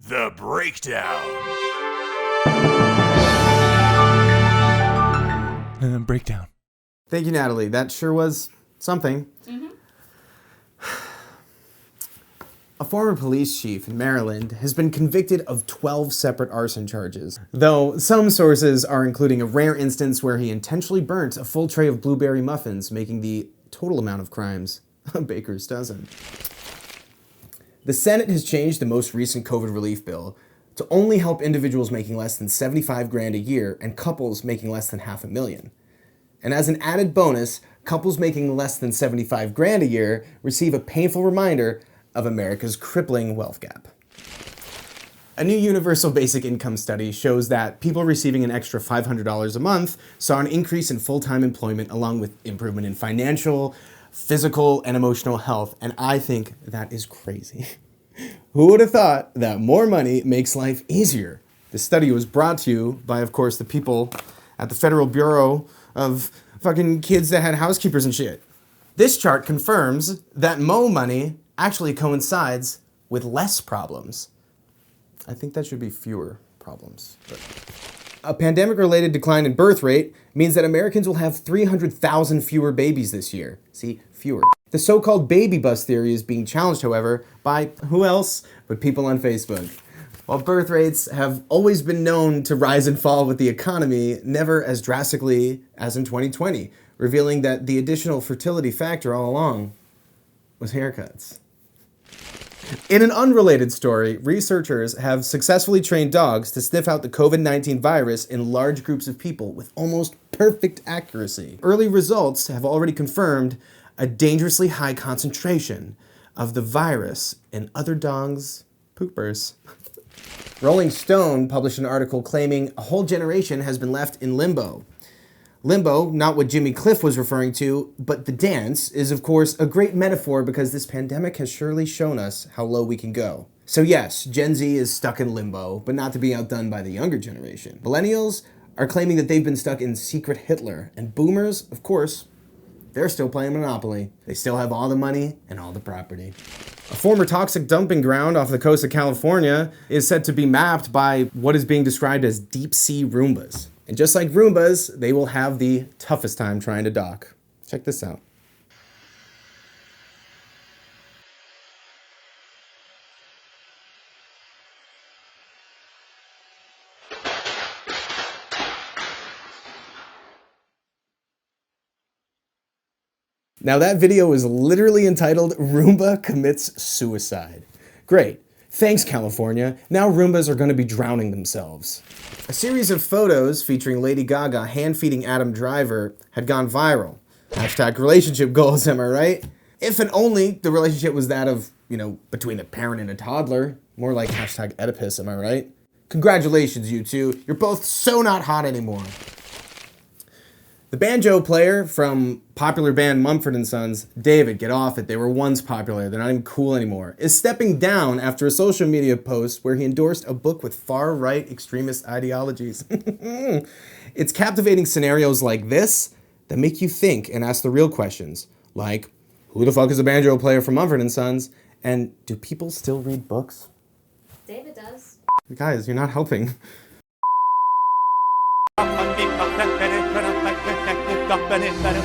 The Breakdown. Breakdown. Thank you, Natalie. That sure was something. A former police chief in Maryland has been convicted of 12 separate arson charges, though some sources are including a rare instance where he intentionally burnt a full tray of blueberry muffins, making the total amount of crimes a baker's dozen. The Senate has changed the most recent COVID relief bill to only help individuals making less than 75 grand a year and couples making less than $500,000. And as an added bonus, couples making less than 75 grand a year receive a painful reminder of America's crippling wealth gap. A new universal basic income study shows that people receiving an extra $500 a month saw an increase in full-time employment along with improvement in financial, physical, and emotional health, and I think that is crazy. Who would have thought that more money makes life easier? This study was brought to you by, of course, the people at the Federal Bureau of fucking kids that had housekeepers and shit. This chart confirms that more money actually coincides with less problems. I think that should be fewer problems. But a pandemic-related decline in birth rate means that Americans will have 300,000 fewer babies this year. See, fewer. The so-called baby bust theory is being challenged, however, by who else but people on Facebook. While birth rates have always been known to rise and fall with the economy, never as drastically as in 2020, revealing that the additional fertility factor all along was haircuts. In an unrelated story, researchers have successfully trained dogs to sniff out the COVID-19 virus in large groups of people with almost perfect accuracy. Early results have already confirmed a dangerously high concentration of the virus in other dogs' poopers. Rolling Stone published an article claiming a whole generation has been left in limbo. Limbo, not what Jimmy Cliff was referring to, but the dance is, of course, a great metaphor because this pandemic has surely shown us how low we can go. So yes, Gen Z is stuck in limbo, but not to be outdone by the younger generation. Millennials are claiming that they've been stuck in secret Hitler, and boomers, of course, they're still playing Monopoly. They still have all the money and all the property. A former toxic dumping ground off the coast of California is said to be mapped by what is being described as deep-sea Roombas. And just like Roombas, they will have the toughest time trying to dock. Check this out. Now that video is literally entitled Roomba Commits Suicide. Great. Thanks, California. Now Roombas are going to be drowning themselves. A series of photos featuring Lady Gaga hand-feeding Adam Driver had gone viral. Hashtag relationship goals, am I right? If and only the relationship was that of, between a parent and a toddler. More like hashtag Oedipus, am I right? Congratulations, you two. You're both so not hot anymore. The banjo player from popular band Mumford & Sons, David, get off it, they were once popular, they're not even cool anymore, is stepping down after a social media post where he endorsed a book with far-right extremist ideologies. It's captivating scenarios like this that make you think and ask the real questions, like, who the fuck is a banjo player from Mumford & Sons, and do people still read books? David does. Guys, you're not helping. Better